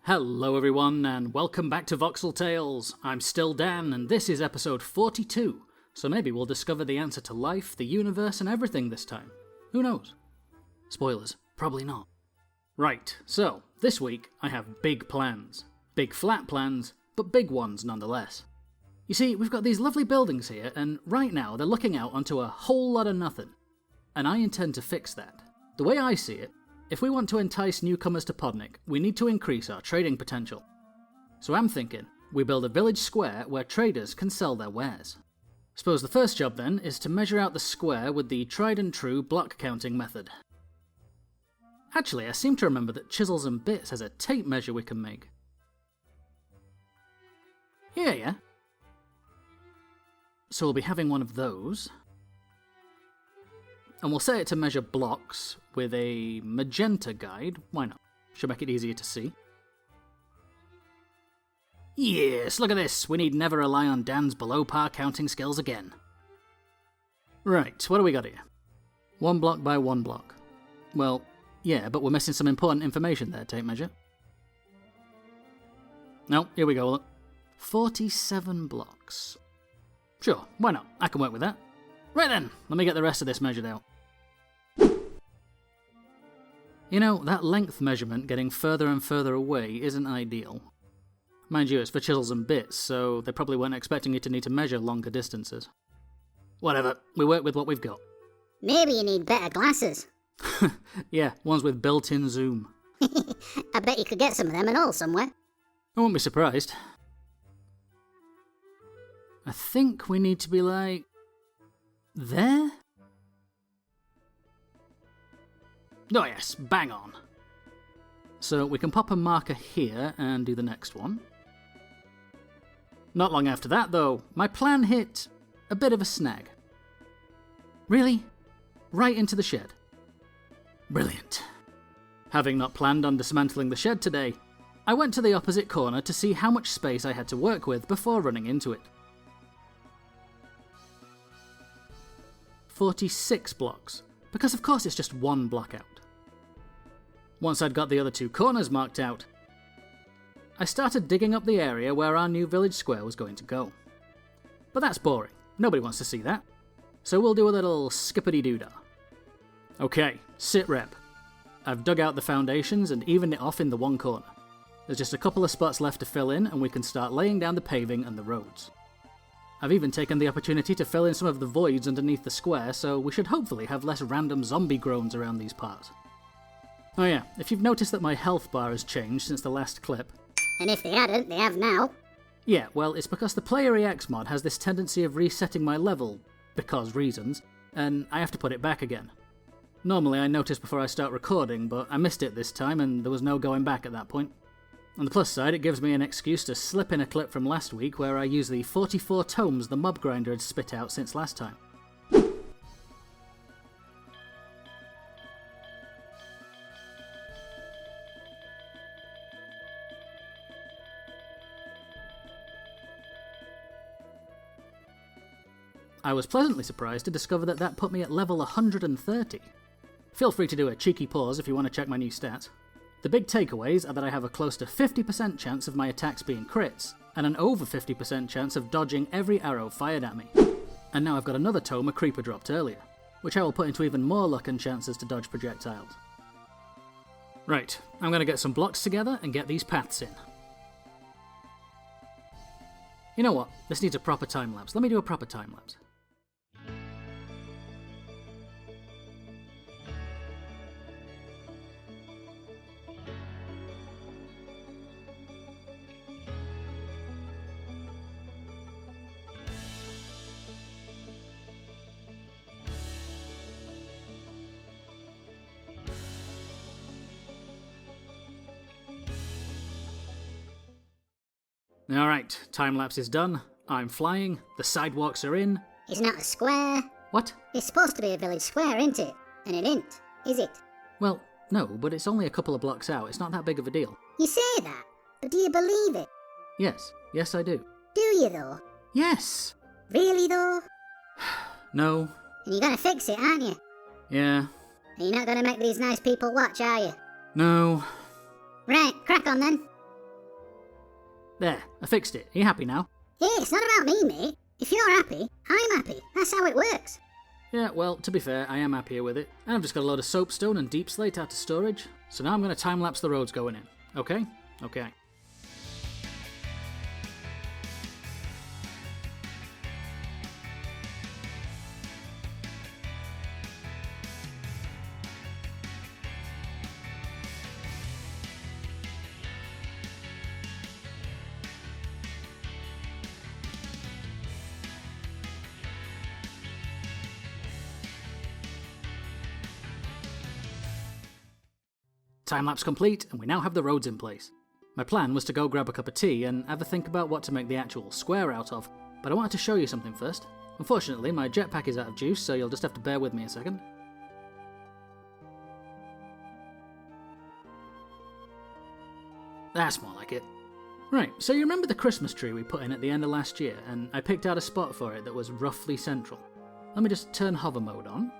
Hello everyone, and welcome back to Voxel Tales. I'm still Dan, and this is episode 42, so maybe we'll discover the answer to life, the universe, and everything this time. Who knows? Spoilers, probably not. Right, so, this week I have big plans. Big flat plans, but big ones nonetheless. You see, we've got these lovely buildings here, and right now they're looking out onto a whole lot of nothing. And I intend to fix that. The way I see it, if we want to entice newcomers to Podnik, we need to increase our trading potential. So I'm thinking, we build a village square where traders can sell their wares. Suppose the first job then is to measure out the square with the tried and true block counting method. Actually, I seem to remember that Chisels and Bits has a tape measure we can make. Yeah. So we'll be having one of those. And we'll set it to measure blocks with a magenta guide. Why not? Should make it easier to see. Yes, look at this. We need never rely on Dan's below par counting skills again. Right, what do we got here? 1 block by 1 block. Well, yeah, but we're missing some important information there, tape measure. No, here we go, look. 47 blocks. Sure, why not? I can work with that. Right then, let me get the rest of this measured out. You know, that length measurement getting further and further away isn't ideal. Mind you, it's for Chisels and Bits, so they probably weren't expecting you to need to measure longer distances. Whatever, we work with what we've got. Maybe you need better glasses. Yeah, ones with built-in zoom. I bet you could get some of them and all somewhere. I won't be surprised. I think we need to be like... there? Oh yes, bang on. So we can pop a marker here and do the next one. Not long after that though, my plan hit a bit of a snag. Really? Right into the shed. Brilliant. Having not planned on dismantling the shed today, I went to the opposite corner to see how much space I had to work with before running into it. 46 blocks, because of course it's just 1 block out. Once I'd got the other 2 corners marked out, I started digging up the area where our new village square was going to go. But that's boring, nobody wants to see that. So we'll do a little skippity-doo-dah. Okay, sit rep. I've dug out the foundations and evened it off in the one corner. There's just a couple of spots left to fill in and we can start laying down the paving and the roads. I've even taken the opportunity to fill in some of the voids underneath the square, so we should hopefully have less random zombie groans around these parts. Oh yeah, if you've noticed that my health bar has changed since the last clip... And if they hadn't, they have now. Yeah, well, it's because the Player EX mod has this tendency of resetting my level, because reasons, and I have to put it back again. Normally I notice before I start recording, but I missed it this time and there was no going back at that point. On the plus side, it gives me an excuse to slip in a clip from last week where I used the 44 tomes the mob grinder had spit out since last time. I was pleasantly surprised to discover that put me at level 130. Feel free to do a cheeky pause if you want to check my new stats. The big takeaways are that I have a close to 50% chance of my attacks being crits, and an over 50% chance of dodging every arrow fired at me. And now I've got another tome a creeper dropped earlier, which I will put into even more luck and chances to dodge projectiles. Right, I'm going to get some blocks together and get these paths in. You know what, this needs a proper time-lapse. Let me do a proper time-lapse. Alright, time-lapse is done. I'm flying, the sidewalks are in. It's not a square. What? It's supposed to be a village square, isn't it? And it ain't, is it? Well, no, but it's only a couple of blocks out. It's not that big of a deal. You say that, but do you believe it? Yes I do. Do you though? Yes! Really though? No. And you're gonna fix it, aren't you? Yeah. And you're not gonna make these nice people watch, are you? No. Right, crack on then. There, I fixed it. Are you happy now? Hey, it's not about me, mate. If you're happy, I'm happy. That's how it works. Yeah, well, to be fair, I am happier with it. And I've just got a load of soapstone and deep slate out of storage. So now I'm going to time-lapse the roads going in. Okay? Okay. Time-lapse complete, and we now have the roads in place. My plan was to go grab a cup of tea and have a think about what to make the actual square out of, but I wanted to show you something first. Unfortunately, my jetpack is out of juice, so you'll just have to bear with me a second. That's more like it. Right, so you remember the Christmas tree we put in at the end of last year, and I picked out a spot for it that was roughly central. Let me just turn hover mode on.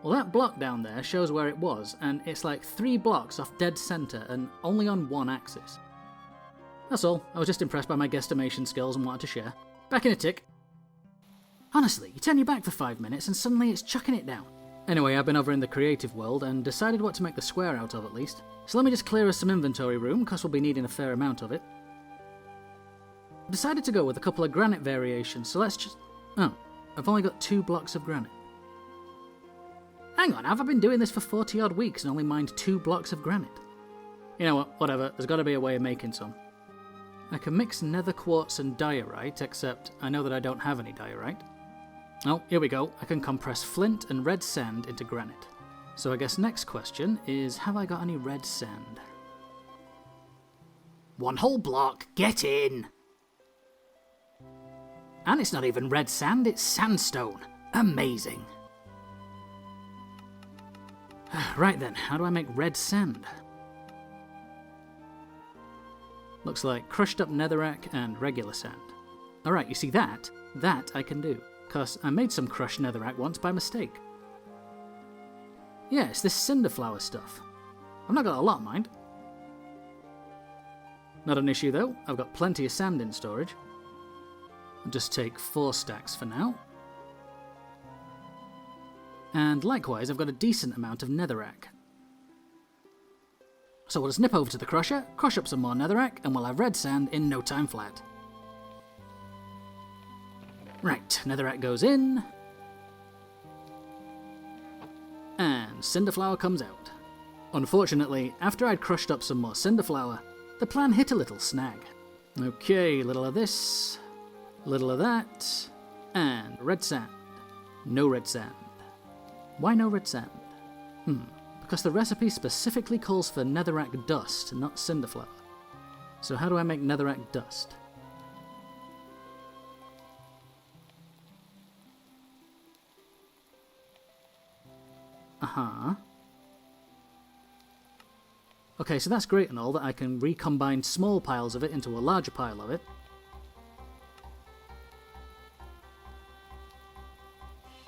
Well, that block down there shows where it was, and it's like 3 blocks off dead centre and only on one axis. That's all. I was just impressed by my guesstimation skills and wanted to share. Back in a tick. Honestly, you turn your back for 5 minutes and suddenly it's chucking it down. Anyway, I've been over in the creative world and decided what to make the square out of at least. So let me just clear us some inventory room, because we'll be needing a fair amount of it. I decided to go with a couple of granite variations, so let's just... Oh, I've only got 2 blocks of granite. Hang on, have I been doing this for 40 odd weeks and only mined 2 blocks of granite? You know what, whatever, there's got to be a way of making some. I can mix nether quartz and diorite, except I know that I don't have any diorite. Oh, here we go, I can compress flint and red sand into granite. So I guess next question is, have I got any red sand? 1 whole block, get in! And it's not even red sand, it's sandstone. Amazing. Right then, how do I make red sand? Looks like crushed up netherrack and regular sand. Alright, you see that I can do, because I made some crushed netherrack once by mistake. Yeah, it's this cinderflower stuff. I've not got a lot, mind. Not an issue though, I've got plenty of sand in storage. I'll just take 4 stacks for now. And likewise, I've got a decent amount of netherrack. So we'll just nip over to the crusher, crush up some more netherrack, and we'll have red sand in no time flat. Right, netherrack goes in. And cinderflower comes out. Unfortunately, after I'd crushed up some more cinderflower, the plan hit a little snag. Okay, little of this, little of that, and red sand. No red sand. Why no red sand? Because the recipe specifically calls for netherrack dust, not cinderflower. So how do I make netherrack dust? Okay, so that's great and all that I can recombine small piles of it into a larger pile of it.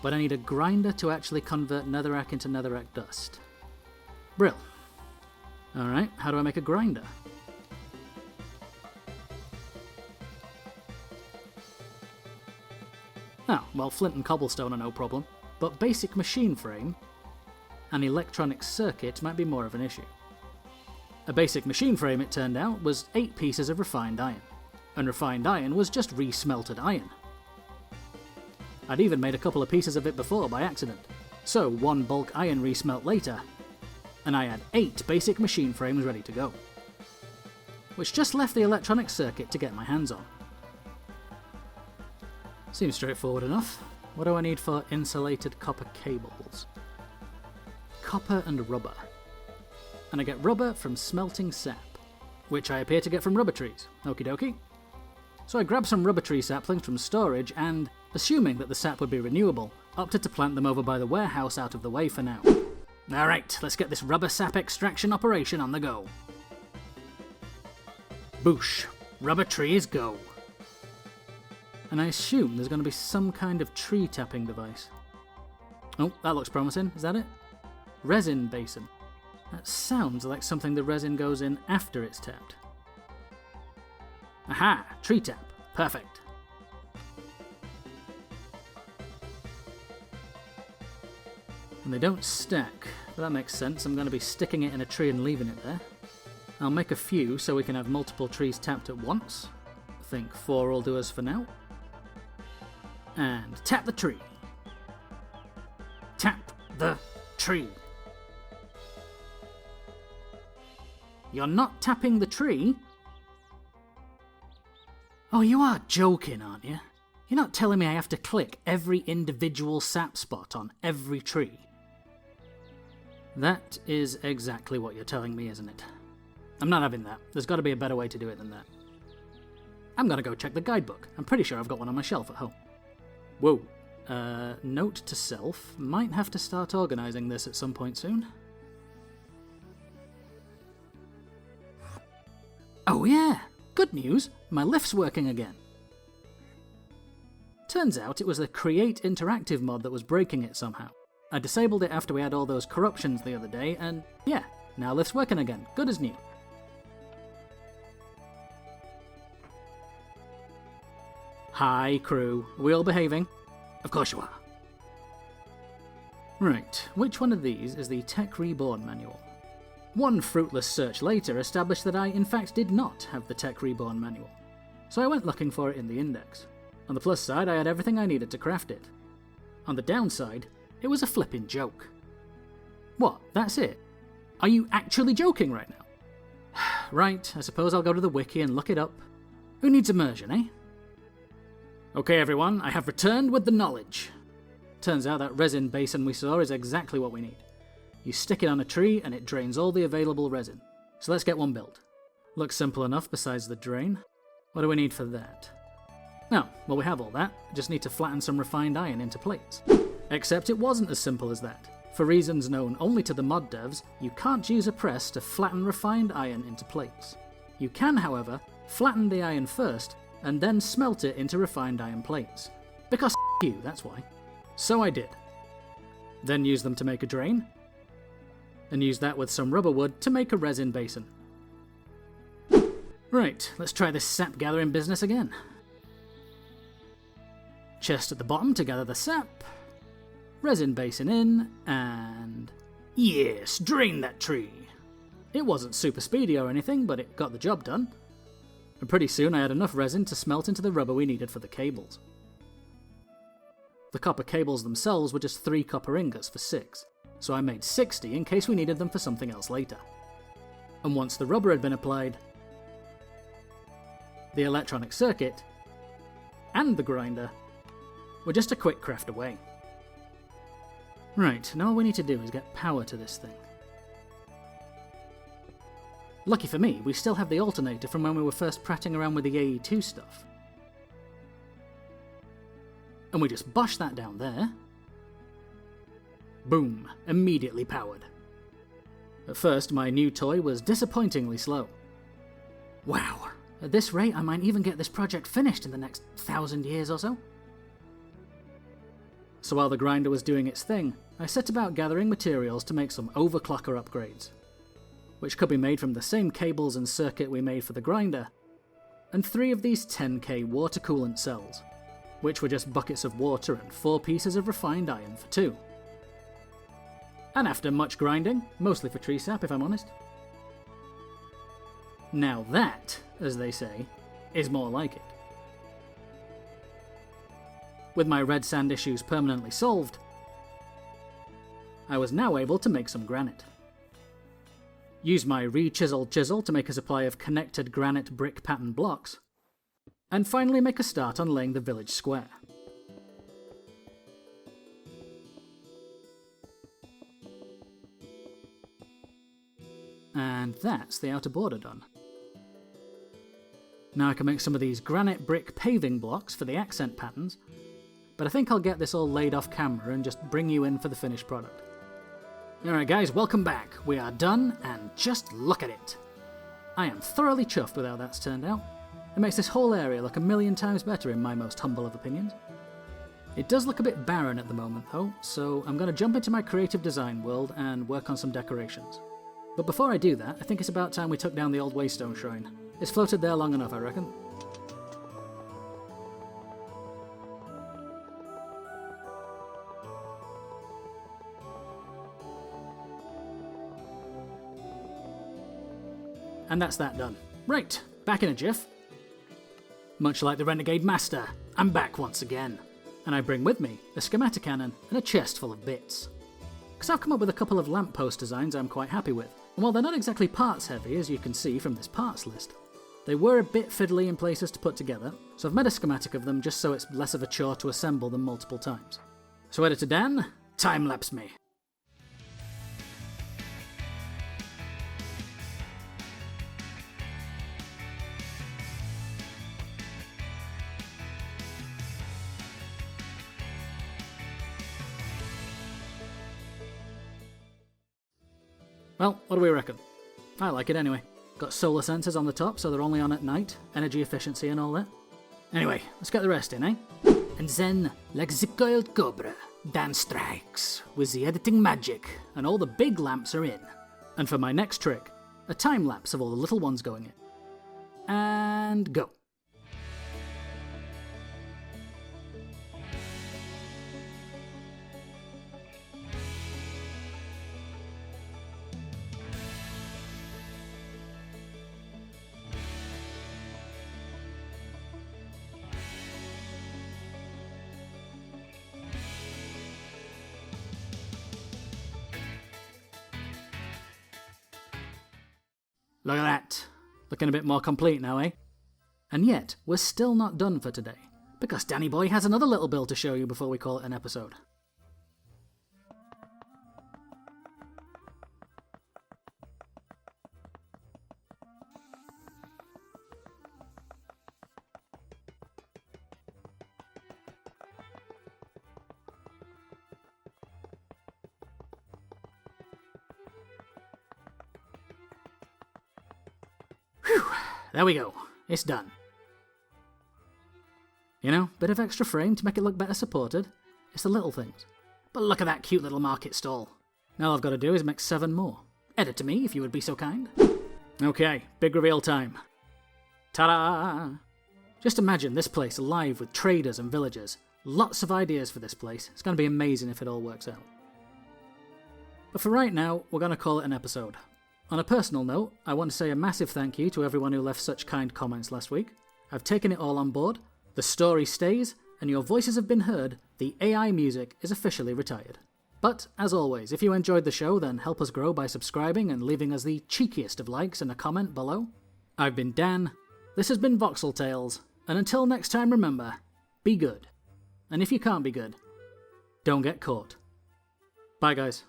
But I need a grinder to actually convert netherrack into netherrack dust. Brill. Alright, how do I make a grinder? Oh, well, flint and cobblestone are no problem, but basic machine frame and electronic circuit might be more of an issue. A basic machine frame, it turned out, was 8 pieces of refined iron, and refined iron was just re-smelted iron. I'd even made a couple of pieces of it before by accident, so 1 bulk iron re-smelt later, and I had 8 basic machine frames ready to go. Which just left the electronic circuit to get my hands on. Seems straightforward enough. What do I need for insulated copper cables? Copper and rubber. And I get rubber from smelting sap, which I appear to get from rubber trees. Okie dokie. So I grabbed some rubber tree saplings from storage and, assuming that the sap would be renewable, opted to plant them over by the warehouse out of the way for now. Alright, let's get this rubber sap extraction operation on the go. Boosh. Rubber trees go. And I assume there's going to be some kind of tree tapping device. Oh, that looks promising. Is that it? Resin basin. That sounds like something the resin goes in after it's tapped. Aha! Tree tap. Perfect. And they don't stack, but that makes sense. I'm going to be sticking it in a tree and leaving it there. I'll make a few so we can have multiple trees tapped at once. I think 4 will do us for now. And tap the tree. Tap the tree. You're not tapping the tree? Oh, you are joking, aren't you? You're not telling me I have to click every individual sap spot on every tree. That is exactly what you're telling me, isn't it? I'm not having that. There's got to be a better way to do it than that. I'm gonna go check the guidebook. I'm pretty sure I've got one on my shelf at home. Whoa. Note to self. Might have to start organising this at some point soon. Oh yeah! Good news! My lift's working again. Turns out it was the Create Interactive mod that was breaking it somehow. I disabled it after we had all those corruptions the other day, and yeah, now lift's working again. Good as new. Hi, crew. Are we all behaving? Of course you are. Right, which one of these is the Tech Reborn manual? One fruitless search later established that I, in fact, did not have the Tech Reborn manual, so I went looking for it in the index. On the plus side, I had everything I needed to craft it. On the downside, it was a flipping joke. What, that's it? Are you actually joking right now? Right, I suppose I'll go to the wiki and look it up. Who needs immersion, eh? Okay everyone, I have returned with the knowledge. Turns out that resin basin we saw is exactly what we need. You stick it on a tree and it drains all the available resin. So let's get one built. Looks simple enough besides the drain. What do we need for that? No, well we have all that, just need to flatten some refined iron into plates. Except it wasn't as simple as that. For reasons known only to the mod devs, you can't use a press to flatten refined iron into plates. You can, however, flatten the iron first and then smelt it into refined iron plates. Because you, that's why. So I did. Then used them to make a drain, and used that with some rubber wood to make a resin basin. Right, let's try this sap gathering business again. Chest at the bottom to gather the sap. Resin basin in, and... yes, drain that tree! It wasn't super speedy or anything, but it got the job done. And pretty soon I had enough resin to smelt into the rubber we needed for the cables. The copper cables themselves were just 3 copper ingots for 6, so I made 60 in case we needed them for something else later. And once the rubber had been applied, the electronic circuit and the grinder were just a quick craft away. Right, now all we need to do is get power to this thing. Lucky for me, we still have the alternator from when we were first prattling around with the AE2 stuff. And we just bosh that down there. Boom, immediately powered. At first, my new toy was disappointingly slow. Wow, at this rate I might even get this project finished in the next 1,000 years or so. So while the grinder was doing its thing, I set about gathering materials to make some overclocker upgrades, which could be made from the same cables and circuit we made for the grinder, and 3 of these 10k water coolant cells, which were just buckets of water and 4 pieces of refined iron for 2. And after much grinding, mostly for tree sap if I'm honest. Now that, as they say, is more like it. With my red sand issues permanently solved, I was now able to make some granite. Use my re-chiseled chisel to make a supply of connected granite brick pattern blocks, and finally make a start on laying the village square. And that's the outer border done. Now I can make some of these granite brick paving blocks for the accent patterns, but I think I'll get this all laid off camera and just bring you in for the finished product. Alright guys, welcome back. We are done, and just look at it. I am thoroughly chuffed with how that's turned out. It makes this whole area look a million times better in my most humble of opinions. It does look a bit barren at the moment though, so I'm going to jump into my creative design world and work on some decorations. But before I do that, I think it's about time we took down the old Waystone Shrine. It's floated there long enough, I reckon. And that's that done. Right, back in a jiff. Much like the Renegade Master, I'm back once again. And I bring with me a schematic cannon and a chest full of bits. Because I've come up with a couple of lamppost designs I'm quite happy with. And while they're not exactly parts heavy, as you can see from this parts list, they were a bit fiddly in places to put together, so I've made a schematic of them just so it's less of a chore to assemble them multiple times. So Editor Dan, time-lapse me. Well, what do we reckon? I like it anyway. Got solar sensors on the top, so they're only on at night, energy efficiency and all that. Anyway, let's get the rest in, eh? And then, like the coiled cobra, Dan strikes with the editing magic, and all the big lamps are in. And for my next trick, a time lapse of all the little ones going in. And go. Look at that. Looking a bit more complete now, eh? And yet, we're still not done for today, because Danny Boy has another little build to show you before we call it an episode. Whew, there we go. It's done. You know, bit of extra frame to make it look better supported. It's the little things. But look at that cute little market stall. Now all I've got to do is make 7 more. Edit to me, if you would be so kind. Okay, big reveal time. Ta-da! Just imagine this place alive with traders and villagers. Lots of ideas for this place. It's going to be amazing if it all works out. But for right now, we're going to call it an episode. On a personal note, I want to say a massive thank you to everyone who left such kind comments last week. I've taken it all on board, the story stays, and your voices have been heard, the AI music is officially retired. But, as always, if you enjoyed the show, then help us grow by subscribing and leaving us the cheekiest of likes and a comment below. I've been Dan, this has been Voxel Tales, and until next time remember, be good. And if you can't be good, don't get caught. Bye guys.